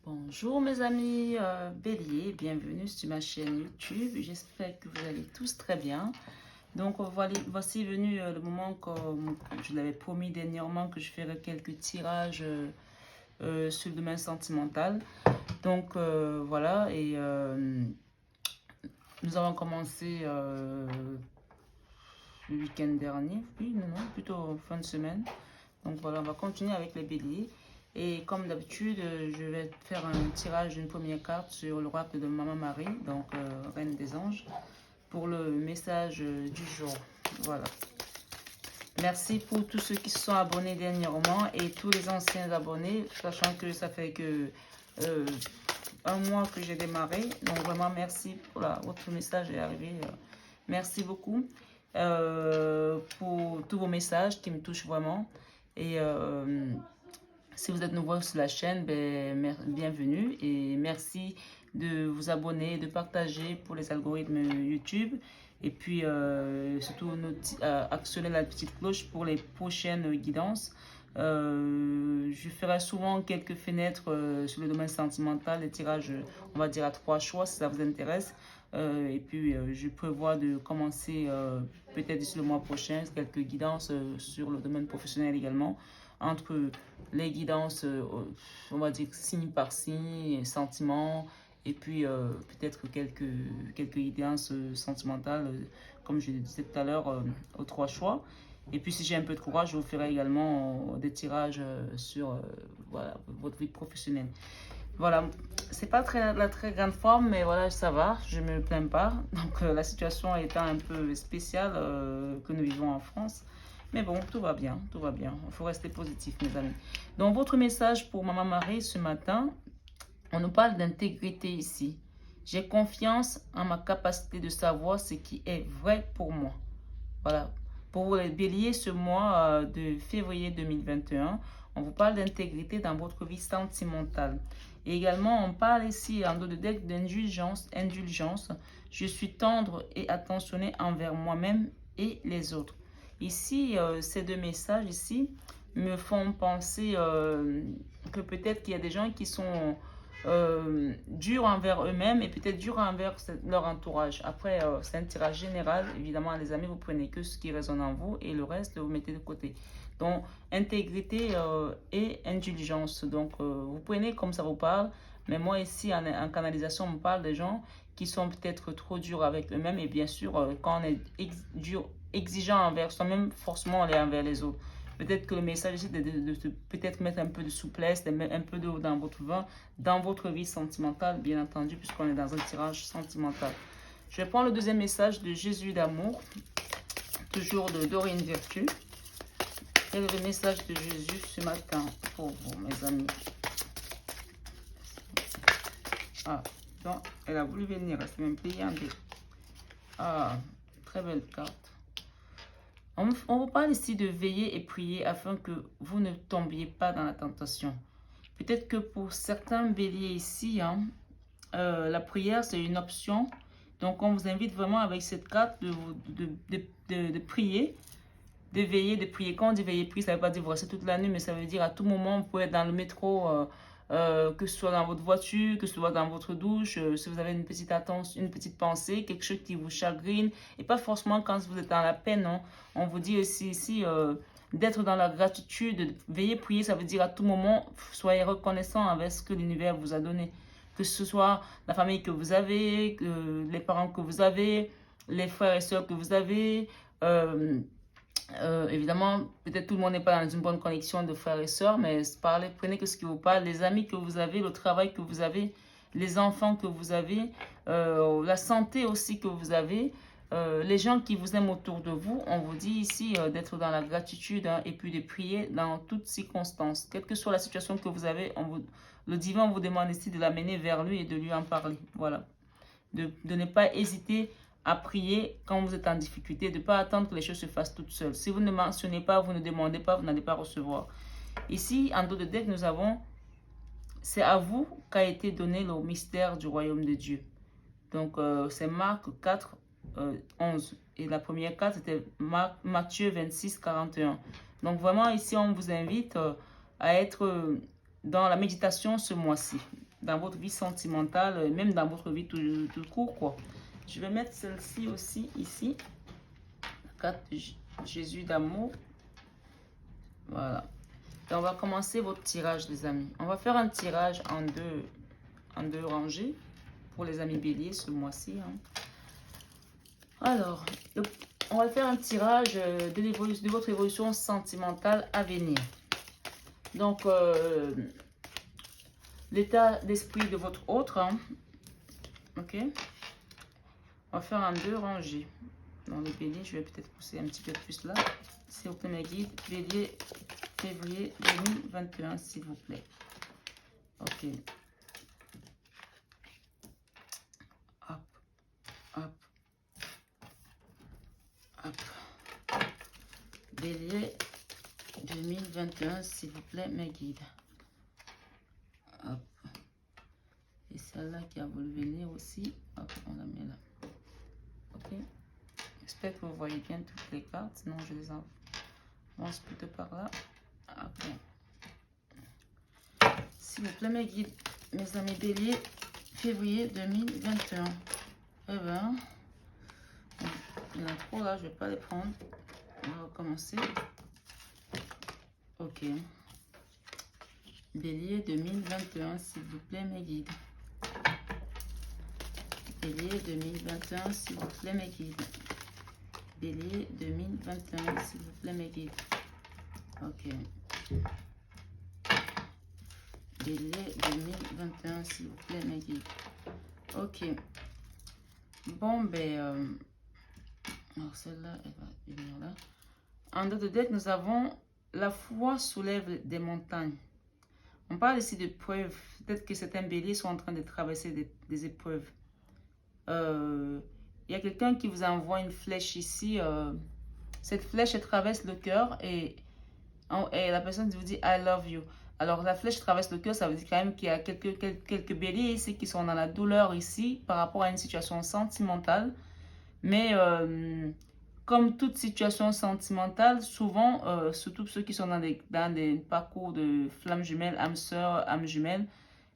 Bonjour mes amis Bélier, bienvenue sur ma chaîne YouTube. J'espère que vous allez tous très bien. Donc voici venu le moment, comme je l'avais promis dernièrement, que je ferai quelques tirages sur le domaine sentimental. Donc voilà, et nous avons commencé le week-end dernier, oui, non, plutôt fin de semaine. Donc voilà, on va continuer avec les béliers. Et comme d'habitude, je vais faire un tirage d'une première carte sur l'oracle de Maman Marie, donc Reine des Anges, pour le message du jour. Voilà. Merci pour tous ceux qui se sont abonnés dernièrement et tous les anciens abonnés, sachant que ça fait que un mois que j'ai démarré. Donc vraiment, merci pour votre message est arrivé. Merci beaucoup pour tous vos messages qui me touchent vraiment. Et si vous êtes nouveau sur la chaîne, bienvenue et merci de vous abonner, de partager pour les algorithmes YouTube et puis surtout actionner la petite cloche pour les prochaines guidances. Je ferai souvent quelques fenêtres sur le domaine sentimental, des tirages, on va dire à 3 choix si ça vous intéresse. Et puis je prévois de commencer peut-être d'ici le mois prochain quelques guidances sur le domaine professionnel également, entre les guidances, on va dire signe par signe, sentiments, et puis peut-être quelques guidances sentimentales, comme je le disais tout à l'heure, aux 3 choix. Et puis si j'ai un peu de courage, je vous ferai également des tirages sur voilà, votre vie professionnelle. Voilà, c'est pas la très grande forme, mais voilà, ça va, je me plains pas. Donc la situation étant un peu spéciale que nous vivons en France. Mais bon, tout va bien, tout va bien. Il faut rester positif, mes amis. Donc votre message pour Maman Marie ce matin, on nous parle d'intégrité ici. J'ai confiance en ma capacité de savoir ce qui est vrai pour moi. Voilà. Pour vous les béliers, ce mois de février 2021, on vous parle d'intégrité dans votre vie sentimentale. Et également, on parle ici en dos de deck d'indulgence. Indulgence. Je suis tendre et attentionné envers moi-même et les autres. Ici, ces deux messages ici me font penser que peut-être qu'il y a des gens qui sont durs envers eux-mêmes et peut-être durs envers leur entourage. Après, c'est un tirage général. Évidemment, les amis, vous prenez que ce qui résonne en vous et le reste, vous mettez de côté. Donc, intégrité et indulgence. Donc, vous prenez comme ça vous parle. Mais moi, ici, en canalisation, on me parle des gens qui sont peut-être trop durs avec eux-mêmes. Et bien sûr, quand on est exigeant envers soi-même, forcément, on est envers les autres. Peut-être que le message ici, de peut-être mettre un peu de souplesse, de mettre un peu d'eau dans votre vin, dans votre vie sentimentale, bien entendu, puisqu'on est dans un tirage sentimental. Je vais prendre le deuxième message de Jésus d'amour, toujours de Dorine Vertu. Quel est le message de Jésus ce matin pour vous, mes amis? Ah, donc, elle a voulu venir, elle s'est même pliée en deux. Ah, très belle carte. On vous parle ici de veiller et prier afin que vous ne tombiez pas dans la tentation. Peut-être que pour certains béliers ici, la prière, c'est une option. Donc, on vous invite vraiment avec cette carte de prier, de veiller, de prier. Quand on dit veiller, prier, ça ne veut pas dire vous restez toute la nuit, mais ça veut dire à tout moment, vous pouvez être dans le métro, que ce soit dans votre voiture, que ce soit dans votre douche, si vous avez une petite attention, une petite pensée, quelque chose qui vous chagrine, et pas forcément quand vous êtes dans la peine, non. On vous dit aussi ici d'être dans la gratitude, veiller, prier, ça veut dire à tout moment, soyez reconnaissant avec ce que l'univers vous a donné. Que ce soit la famille que vous avez, les parents que vous avez, les frères et sœurs que vous avez, évidemment, peut-être tout le monde n'est pas dans une bonne connexion de frères et sœurs, mais prenez que ce qui vous parle, les amis que vous avez, le travail que vous avez, les enfants que vous avez, la santé aussi que vous avez, les gens qui vous aiment autour de vous. On vous dit ici d'être dans la gratitude et puis de prier dans toutes circonstances. Quelle que soit la situation que vous avez, le divin vous demande ici de l'amener vers lui et de lui en parler. Voilà. De ne pas hésiter à prier quand vous êtes en difficulté, de ne pas attendre que les choses se fassent toutes seules. Si vous ne mentionnez pas, vous ne demandez pas, vous n'allez pas recevoir. Ici, en dos de deck, nous avons, c'est à vous qu'a été donné le mystère du royaume de Dieu. Donc, c'est Marc 4, 11. Et la première carte, c'était Matthieu 26, 41. Donc, vraiment, ici, on vous invite à être dans la méditation ce mois-ci. dans votre vie sentimentale, même dans votre vie tout court, quoi. Je vais mettre celle-ci aussi, ici. La carte de Jésus d'amour. Voilà. Et on va commencer votre tirage, les amis. On va faire un tirage en deux rangées pour les amis béliers ce mois-ci. Hein. Alors, on va faire un tirage de votre évolution sentimentale à venir. Donc, l'état d'esprit de votre autre. Hein. Ok. On va faire en deux rangées. Dans les béliers, je vais peut-être pousser un petit peu plus là. S'il vous plaît, mes guides. Bélier, février 2021, s'il vous plaît. Ok. Hop, hop, hop. Bélier 2021, s'il vous plaît, mes guides. Hop. Et celle-là qui a voulu venir aussi. Hop, on la met là. Ok. J'espère que vous voyez bien toutes les cartes. Sinon, je les avance plutôt par là. Ok. S'il vous plaît, mes guides, mes amis béliers, février 2021. Eh bien, il y en a trop là, je ne vais pas les prendre. On va recommencer. Ok. Bélier 2021, s'il vous plaît, mes guides. Bélier 2021, s'il vous plaît, mes guides. Bélier 2021, s'il vous plaît, mes guides. Ok. Bélier 2021, s'il vous plaît, mes guides. Ok. Bon, ben... alors, celle-là, elle va venir là. En dos de deck, nous avons la foi soulève des montagnes. On parle ici de preuves. Peut-être que certains béliers sont en train de traverser des épreuves. Il y a quelqu'un qui vous envoie une flèche ici. Cette flèche, elle traverse le cœur et la personne vous dit « I love you ». Alors, la flèche traverse le cœur, ça veut dire quand même qu'il y a quelques béliers ici qui sont dans la douleur ici par rapport à une situation sentimentale. Mais comme toute situation sentimentale, souvent, surtout ceux qui sont dans des parcours de flammes jumelles, âmes sœurs, âmes jumelles,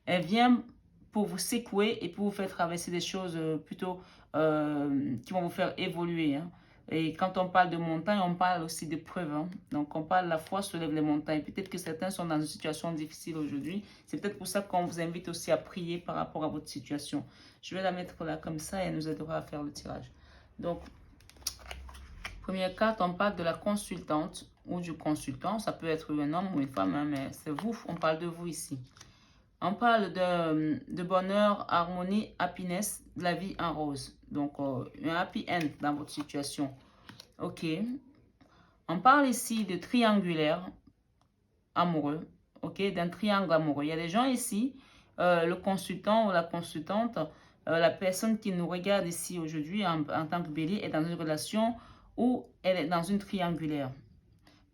elle vient pour vous secouer et pour vous faire traverser des choses plutôt qui vont vous faire évoluer. Hein. Et quand on parle de montagne, on parle aussi de preuves. Hein. Donc, on parle la foi soulève les montagnes. Peut-être que certains sont dans une situation difficile aujourd'hui. C'est peut-être pour ça qu'on vous invite aussi à prier par rapport à votre situation. Je vais la mettre là comme ça et elle nous aidera à faire le tirage. Donc, première carte, on parle de la consultante ou du consultant. Ça peut être un homme ou une femme, hein, mais c'est vous. On parle de vous ici. On parle de bonheur, harmonie, happiness, de la vie en rose. Donc, un happy end dans votre situation. Ok. On parle ici de triangulaire amoureux. Ok, d'un triangle amoureux. Il y a des gens ici, le consultant ou la consultante, la personne qui nous regarde ici aujourd'hui en tant que bélier est dans une relation où elle est dans une triangulaire.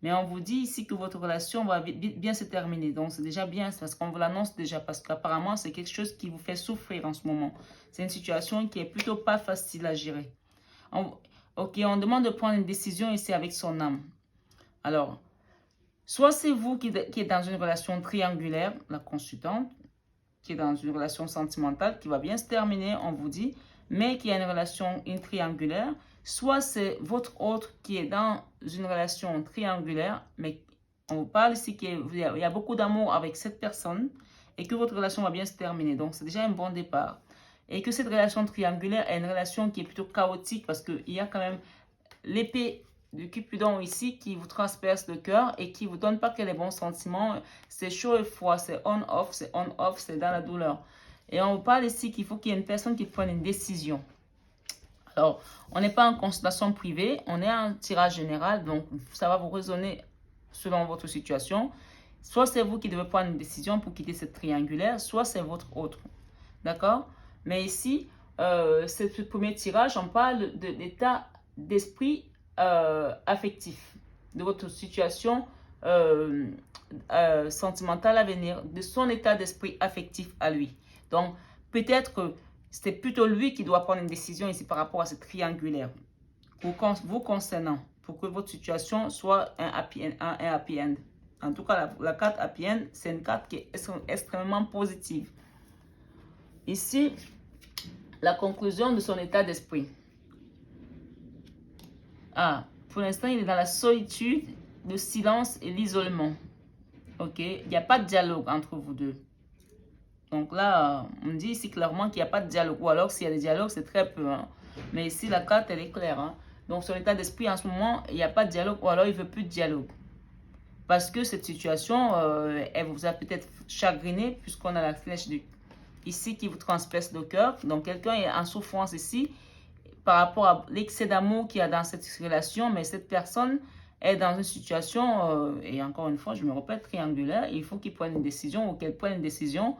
Mais on vous dit ici que votre relation va bien se terminer. Donc, c'est déjà bien parce qu'on vous l'annonce déjà. Parce qu'apparemment, c'est quelque chose qui vous fait souffrir en ce moment. C'est une situation qui est plutôt pas facile à gérer. Ok, on demande de prendre une décision ici avec son âme. Alors, soit c'est vous qui êtes dans une relation triangulaire, la consultante, qui est dans une relation sentimentale qui va bien se terminer, on vous dit, mais qui a une triangulaire. Soit c'est votre autre qui est dans une relation triangulaire, mais on vous parle ici qu'il y a beaucoup d'amour avec cette personne et que votre relation va bien se terminer. Donc, c'est déjà un bon départ. Et que cette relation triangulaire est une relation qui est plutôt chaotique parce qu'il y a quand même l'épée de Cupidon ici qui vous transperce le cœur et qui ne vous donne pas que les bons sentiments. C'est chaud et froid, c'est on-off, c'est dans la douleur. Et on vous parle ici qu'il faut qu'il y ait une personne qui prenne une décision. Alors, on n'est pas en consultation privée, on est en tirage général, donc ça va vous résonner selon votre situation. Soit c'est vous qui devez prendre une décision pour quitter cette triangulaire, soit c'est votre autre. D'accord? Mais ici, c'est ce premier tirage, on parle de l'état d'esprit affectif, de votre situation sentimentale à venir, de son état d'esprit affectif à lui. Donc, peut-être que c'est plutôt lui qui doit prendre une décision ici par rapport à ce triangulaire vous concernant pour que votre situation soit un happy end. En tout cas, la carte happy end, c'est une carte qui est extrêmement positive. Ici, la conclusion de son état d'esprit. Ah, pour l'instant, il est dans la solitude, le silence et l'isolement. Ok, il n'y a pas de dialogue entre vous deux. Donc là, on dit ici clairement qu'il n'y a pas de dialogue. Ou alors, s'il y a des dialogues, c'est très peu. Hein. Mais ici, la carte, elle est claire. Hein. Donc, son état d'esprit, en ce moment, il n'y a pas de dialogue. Ou alors, il ne veut plus de dialogue. Parce que cette situation, elle vous a peut-être chagriné, puisqu'on a la flèche ici qui vous transperce le cœur. Donc, quelqu'un est en souffrance ici par rapport à l'excès d'amour qu'il y a dans cette relation. Mais cette personne est dans une situation, et encore une fois, je me répète, triangulaire. Il faut qu'il prenne une décision ou qu'elle prenne une décision.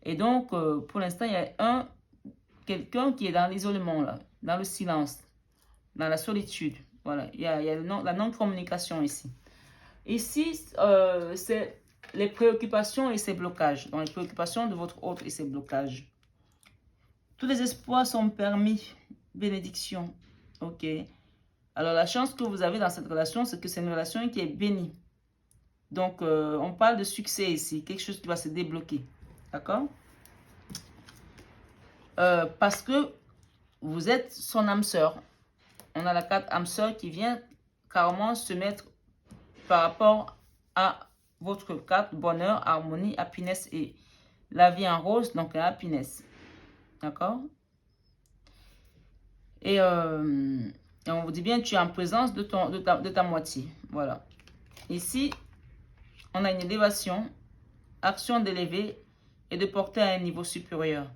Et donc, pour l'instant, il y a quelqu'un qui est dans l'isolement, là, dans le silence, dans la solitude. Voilà, il y a la non-communication ici. Ici, c'est les préoccupations et ses blocages. Donc, les préoccupations de votre autre et ses blocages. Tous les espoirs sont permis. Bénédiction. Ok. Alors, la chance que vous avez dans cette relation, c'est que c'est une relation qui est bénie. Donc, on parle de succès ici. Quelque chose qui va se débloquer. D'accord? Parce que vous êtes son âme sœur. On a la carte âme sœur qui vient carrément se mettre par rapport à votre carte bonheur, harmonie, happiness et la vie en rose, donc la happiness. D'accord? Et on vous dit bien, tu es en présence de ta moitié. Voilà. Ici, on a une élévation, action d'élever et de porter à un niveau supérieur.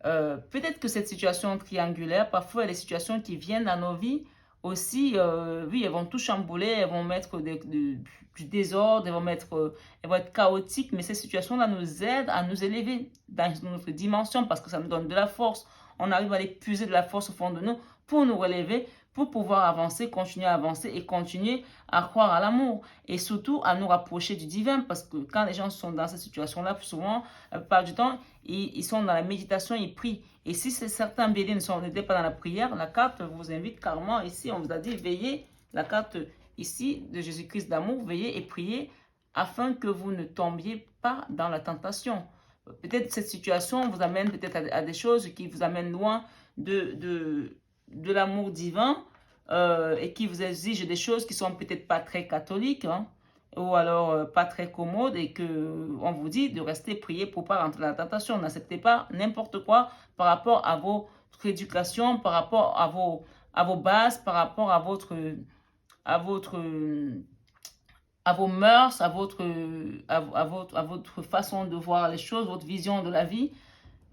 Peut-être que cette situation triangulaire, parfois il y a des situations qui viennent dans nos vies aussi, oui, elles vont tout chambouler, elles vont mettre du désordre, elles vont être chaotiques, mais ces situations-là nous aident à nous élever dans notre dimension parce que ça nous donne de la force. On arrive à aller puiser de la force au fond de nous pour nous relever, pour pouvoir avancer, continuer à avancer et continuer à croire à l'amour. Et surtout à nous rapprocher du divin parce que quand les gens sont dans cette situation-là, souvent, la plupart du temps, ils sont dans la méditation, ils prient. Et si certains béliers n'étaient pas dans la prière, la carte vous invite carrément ici, on vous a dit, veillez, la carte ici de Jésus-Christ d'amour, veillez et priez afin que vous ne tombiez pas dans la tentation. Peut-être cette situation vous amène peut-être à des choses qui vous amènent loin de l'amour divin et qui vous exigent des choses qui sont peut-être pas très catholiques, hein, ou alors pas très commodes et que on vous dit de rester prier pour pas rentrer dans la tentation. N'acceptez pas n'importe quoi par rapport à votre éducation, par rapport à vos bases, par rapport à vos mœurs, à votre façon de voir les choses, votre vision de la vie.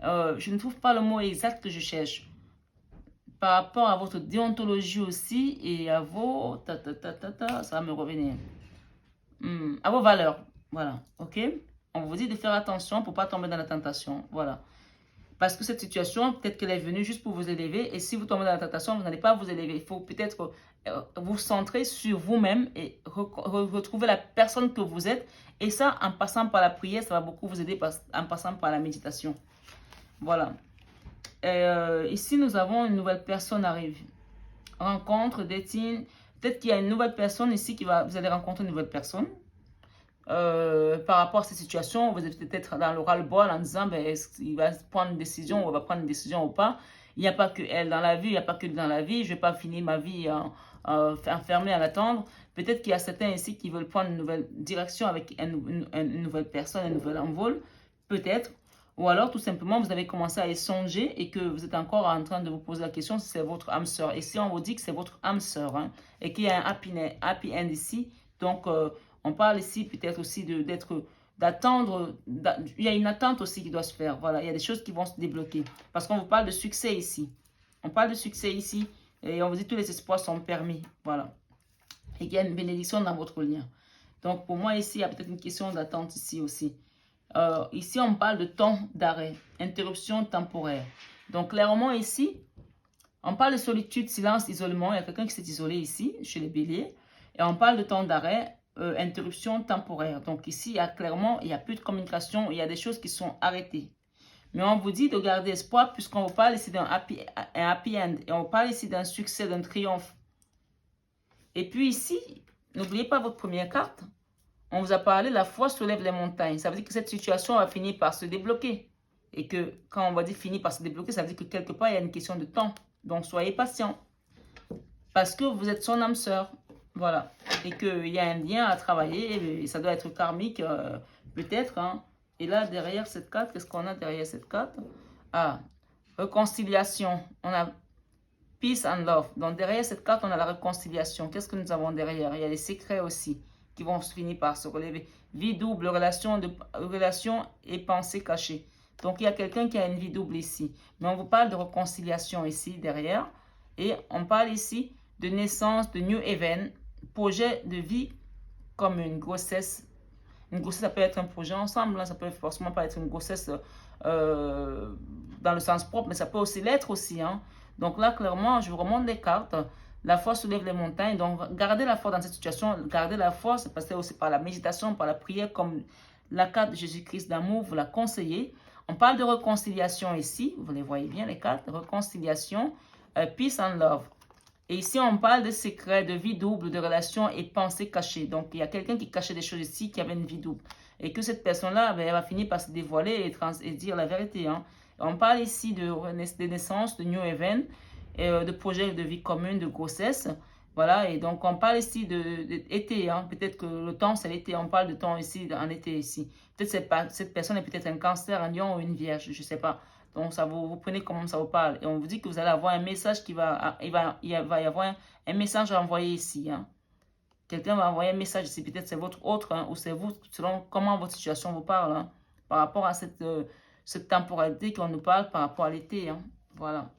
Je ne trouve pas le mot exact que je cherche. Par rapport à votre déontologie aussi et à vos... ça va me revenir. À vos valeurs. Voilà. OK? On vous dit de faire attention pour ne pas tomber dans la tentation. Voilà. Parce que cette situation, peut-être qu'elle est venue juste pour vous élever. Et si vous tombez dans la tentation, vous n'allez pas vous élever. Il faut peut-être vous centrer sur vous-même et retrouver la personne que vous êtes. Et ça, en passant par la prière, ça va beaucoup vous aider en passant par la méditation. Voilà. Ici, nous avons une nouvelle personne arrive. Rencontre, dating. Peut-être qu'il y a une nouvelle personne ici vous allez rencontrer une nouvelle personne. Par rapport à cette situation, vous êtes peut-être dans le ras-le-bol en disant ben, il va prendre une décision ou il va prendre une décision ou pas. Il n'y a pas que elle dans la vie, il n'y a pas que dans la vie. Je ne vais pas finir ma vie enfermée à l'attendre. Peut-être qu'il y a certains ici qui veulent prendre une nouvelle direction avec une nouvelle personne, un nouvel envol. Peut-être. Ou alors, tout simplement, vous avez commencé à y songer et que vous êtes encore en train de vous poser la question si c'est votre âme sœur. Et si on vous dit que c'est votre âme sœur, hein, et qu'il y a un happy end ici, donc on parle ici peut-être aussi d'attendre, il y a une attente aussi qui doit se faire. Voilà, il y a des choses qui vont se débloquer. Parce qu'on vous parle de succès ici. On parle de succès ici et on vous dit que tous les espoirs sont permis. Voilà. Et qu'il y a une bénédiction dans votre lien. Donc pour moi ici, il y a peut-être une question d'attente ici aussi. Ici, on parle de temps d'arrêt, interruption temporaire. Donc, clairement, ici, on parle de solitude, silence, isolement. Il y a quelqu'un qui s'est isolé ici, chez les béliers. Et on parle de temps d'arrêt, interruption temporaire. Donc, ici, il n'y a plus de communication. Il y a des choses qui sont arrêtées. Mais on vous dit de garder espoir puisqu'on vous parle ici d'un happy end. Et on parle ici d'un succès, d'un triomphe. Et puis ici, n'oubliez pas votre première carte. On vous a parlé, la foi soulève les montagnes. Ça veut dire que cette situation va finir par se débloquer. Et que quand on va dire fini par se débloquer, ça veut dire que quelque part, il y a une question de temps. Donc, soyez patient. Parce que vous êtes son âme sœur. Voilà. Et qu'il y a un lien à travailler. Et ça doit être karmique, peut-être. Hein. Et là, derrière cette carte, qu'est-ce qu'on a derrière cette carte? Ah, réconciliation. On a peace and love. Donc, derrière cette carte, on a la réconciliation. Qu'est-ce que nous avons derrière? Il y a les secrets aussi qui vont finir par se relever. Vie double, relation et pensée cachée. Donc, il y a quelqu'un qui a une vie double ici. Mais on vous parle de réconciliation ici, derrière. Et on parle ici de naissance, de new event, projet de vie comme une grossesse. Une grossesse, ça peut être un projet ensemble. Hein, ça peut forcément pas être une grossesse dans le sens propre, mais ça peut aussi l'être aussi. Hein. Donc là, clairement, je vous remonte les cartes. La foi soulève les montagnes. Donc, gardez la foi dans cette situation. Gardez la foi, c'est passé aussi par la méditation, par la prière, comme la carte de Jésus-Christ d'amour vous l'a conseillé. On parle de réconciliation ici. Vous les voyez bien, les cartes. Réconciliation, peace and love. Et ici, on parle de secrets, de vie double, de relations et pensées cachées. Donc, il y a quelqu'un qui cachait des choses ici, qui avait une vie double. Et que cette personne-là, ben, elle va finir par se dévoiler et dire la vérité. Hein. On parle ici de naissance, de new event, de projet de vie commune, de grossesse. Voilà, et donc on parle ici d'été. Hein. Peut-être que le temps, c'est l'été. On parle de temps ici, en été ici. Peut-être cette personne est peut-être un cancer, un lion ou une vierge, je ne sais pas. Donc, ça vous prenez comment ça vous parle. Et on vous dit que vous allez avoir un message il va y avoir un message à envoyer ici. Hein. Quelqu'un va envoyer un message ici. Peut-être c'est votre autre, hein, ou c'est vous, selon comment votre situation vous parle. Hein, par rapport à cette temporalité qu'on nous parle par rapport à l'été. Hein. Voilà.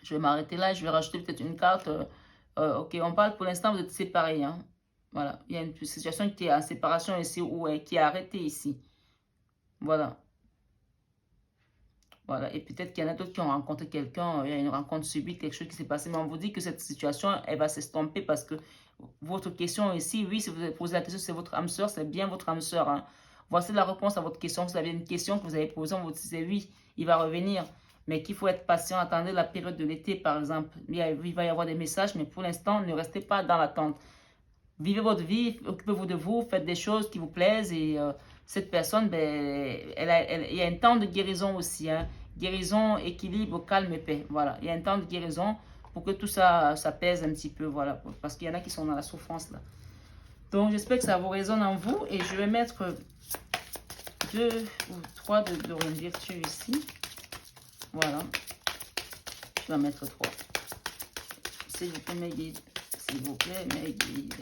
Je vais m'arrêter là. Je vais rajouter peut-être une carte. Ok, on parle pour l'instant, vous êtes séparés. Hein. Voilà. Il y a une situation qui est en séparation ici ou qui est arrêtée ici. Voilà. Voilà, et peut-être qu'il y en a d'autres qui ont rencontré quelqu'un, il y a une rencontre subite, quelque chose qui s'est passé, mais on vous dit que cette situation, elle va s'estomper parce que votre question ici, oui, si vous avez posé la question, c'est votre âme sœur, c'est bien votre âme sœur. Hein. Voici la réponse à votre question. Vous avez une question que vous avez posée, on vous dit c'est oui, il va revenir, mais qu'il faut être patient, attendez la période de l'été par exemple. Il va y avoir des messages, mais pour l'instant, ne restez pas dans l'attente. Vivez votre vie, occupez-vous de vous, faites des choses qui vous plaisent et cette personne, ben, il y a un temps de guérison aussi. Hein. Guérison, équilibre, calme et paix. Voilà, il y a un temps de guérison pour que tout ça, ça pèse un petit peu. Voilà, parce qu'il y en a qui sont dans la souffrance là. Donc, j'espère que ça vous résonne en vous et je vais mettre 2 ou 3 de virtue ici. Voilà, je vais mettre 3. S'il vous plaît, mes guides. S'il vous plaît, mes guides.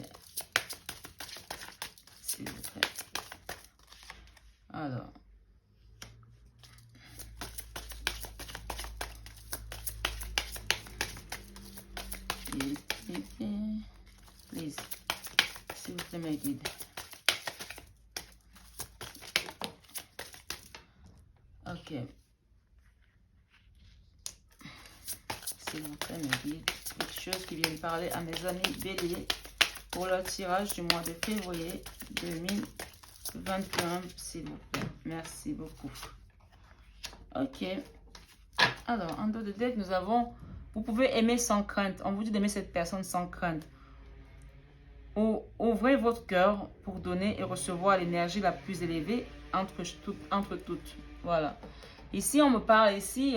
S'il vous plaît. Alors. Please. S'il vous plaît, mes guides. Ok. S'il vous plaît, mes guides. Quelque chose qui vient parler à mes amis béliers pour le tirage du mois de février 2021, s'il vous plaît. Merci beaucoup. Ok. Alors, en dos de deck, nous avons... Vous pouvez aimer sans crainte. On vous dit d'aimer cette personne sans crainte. Ouvrez votre cœur pour donner et recevoir l'énergie la plus élevée entre toutes. Voilà. Ici, on me parle ici...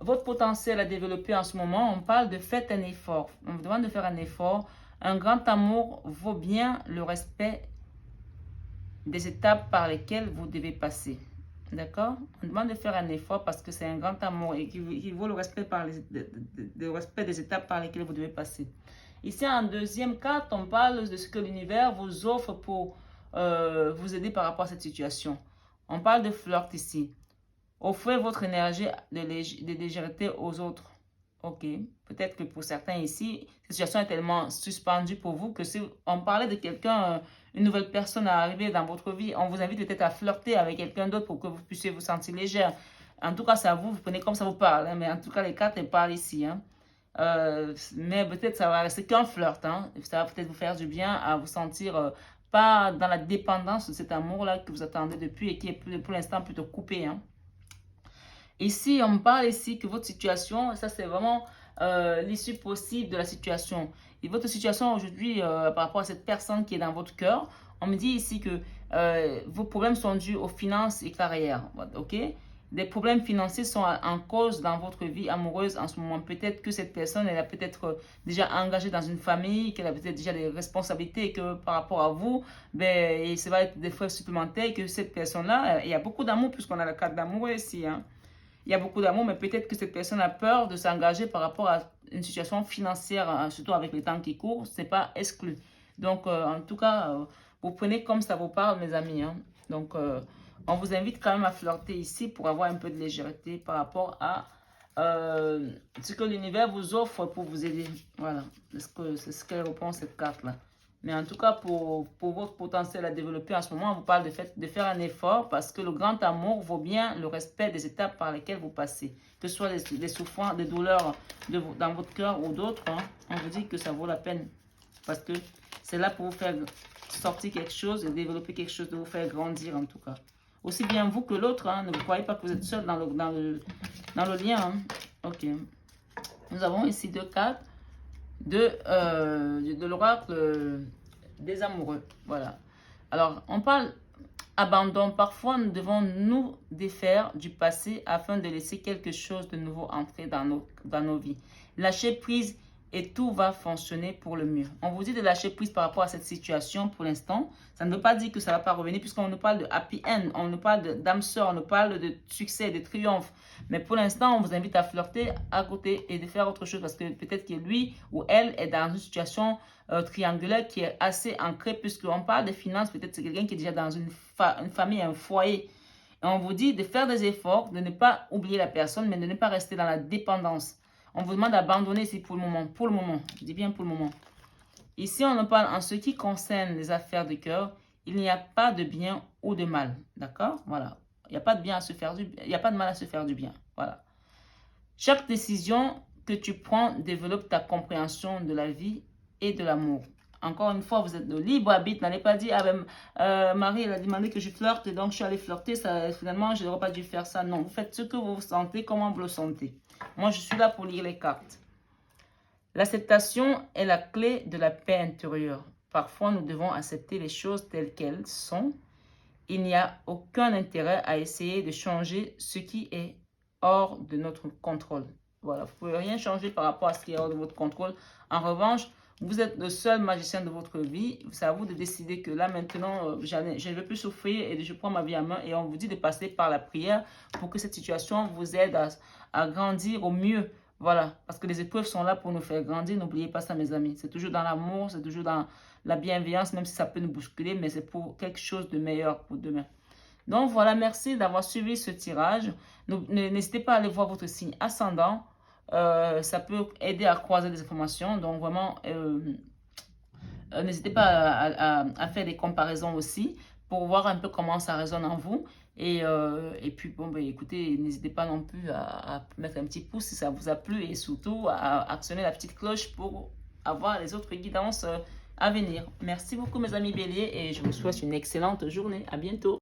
votre potentiel à développer en ce moment, on parle de faites un effort. On vous demande de faire un effort. Un grand amour vaut bien le respect des étapes par lesquelles vous devez passer. D'accord? On demande de faire un effort parce que c'est un grand amour et qu'il vaut le respect, le respect des étapes par lesquelles vous devez passer. Ici, en deuxième carte, on parle de ce que l'univers vous offre pour vous aider par rapport à cette situation. On parle de flirt ici. Offrez votre énergie de légèreté aux autres. Ok. Peut-être que pour certains ici, cette situation est tellement suspendue pour vous que si on parlait de quelqu'un, une nouvelle personne à arriver dans votre vie, on vous invite peut-être à flirter avec quelqu'un d'autre pour que vous puissiez vous sentir légère. En tout cas, c'est à vous, vous prenez comme ça vous parle. Hein, mais en tout cas, les cartes, elles parlent ici. Hein. Mais peut-être ça va rester qu'un flirt. Hein. Ça va peut-être vous faire du bien à vous sentir pas dans la dépendance de cet amour-là que vous attendez depuis et qui est pour l'instant plutôt coupé. Hein. Ici, on me parle ici que votre situation, ça c'est vraiment l'issue possible de la situation. Et votre situation aujourd'hui, par rapport à cette personne qui est dans votre cœur, on me dit ici que vos problèmes sont dus aux finances et carrière. Ok? des problèmes financiers sont en cause dans votre vie amoureuse en ce moment. Peut-être que cette personne, elle a peut-être déjà engagé dans une famille, qu'elle a peut-être déjà des responsabilités et que par rapport à vous, ben, et ça va être des frais supplémentaires que cette personne-là, il y a beaucoup d'amour puisqu'on a la carte d'amour ici. Hein. Il y a beaucoup d'amour, mais peut-être que cette personne a peur de s'engager par rapport à une situation financière, surtout avec le temps qui court. Ce n'est pas exclu. Donc, en tout cas, vous prenez comme ça vous parle, mes amis. Hein. Donc, on vous invite quand même à flirter ici pour avoir un peu de légèreté par rapport à ce que l'univers vous offre pour vous aider. Voilà, c'est ce qu'elle répond cette carte-là. Mais en tout cas, pour votre potentiel à développer en ce moment, on vous parle de faire un effort parce que le grand amour vaut bien le respect des étapes par lesquelles vous passez. Que ce soit des souffrances, des douleurs dans votre cœur ou d'autres, hein, on vous dit que ça vaut la peine. Parce que c'est là pour vous faire sortir quelque chose et développer quelque chose, de vous faire grandir en tout cas. Aussi bien vous que l'autre, hein, ne vous croyez pas que vous êtes seul dans le lien. Hein. Ok. Nous avons ici 2 cartes de l'oracle des amoureux. Voilà. Alors, on parle abandon. Parfois, nous devons nous défaire du passé afin de laisser quelque chose de nouveau entrer dans nos vies. Lâcher prise et tout va fonctionner pour le mieux. On vous dit de lâcher prise par rapport à cette situation pour l'instant. Ça ne veut pas dire que ça ne va pas revenir puisqu'on nous parle de happy end, on nous parle d'âme sœur, on nous parle de succès, de triomphe. Mais pour l'instant, on vous invite à flirter à côté et de faire autre chose parce que peut-être que lui ou elle est dans une situation triangulaire qui est assez ancrée puisqu'on parle de finances. Peut-être c'est quelqu'un qui est déjà dans une famille, un foyer. Et on vous dit de faire des efforts, de ne pas oublier la personne, mais de ne pas rester dans la dépendance. On vous demande d'abandonner ici pour le moment. Pour le moment. Je dis bien pour le moment. Ici, on nous parle en ce qui concerne les affaires de cœur. Il n'y a pas de bien ou de mal. D'accord? Voilà. Il n'y a pas de bien à se faire du bien. Il n'y a pas de mal à se faire du bien. Voilà. Chaque décision que tu prends développe ta compréhension de la vie et de l'amour. Encore une fois, vous êtes de libre arbitre. N'allez pas dire, ah ben, Marie, elle a demandé que je flirte, et donc je suis allée flirter. Ça, finalement, je n'aurais pas dû faire ça. Non, vous faites ce que vous sentez, comment vous le sentez. Moi, je suis là pour lire les cartes. L'acceptation est la clé de la paix intérieure. Parfois, nous devons accepter les choses telles qu'elles sont. Il n'y a aucun intérêt à essayer de changer ce qui est hors de notre contrôle. Voilà, vous ne pouvez rien changer par rapport à ce qui est hors de votre contrôle. En revanche, vous êtes le seul magicien de votre vie. C'est à vous de décider que là, maintenant, je ne veux plus souffrir et je prends ma vie en main. Et on vous dit de passer par la prière pour que cette situation vous aide à grandir au mieux. Voilà, parce que les épreuves sont là pour nous faire grandir. N'oubliez pas ça, mes amis. C'est toujours dans l'amour, c'est toujours dans la bienveillance, même si ça peut nous bousculer, mais c'est pour quelque chose de meilleur pour demain. Donc voilà, merci d'avoir suivi ce tirage. N'hésitez pas à aller voir votre signe ascendant. Ça peut aider à croiser des informations. Donc vraiment, n'hésitez pas à faire des comparaisons aussi pour voir un peu comment ça résonne en vous. Et puis, bon, ben, écoutez, n'hésitez pas non plus à mettre un petit pouce si ça vous a plu et surtout à actionner la petite cloche pour avoir les autres guidances à venir. Merci beaucoup, mes amis béliers, et je vous souhaite une excellente journée. À bientôt.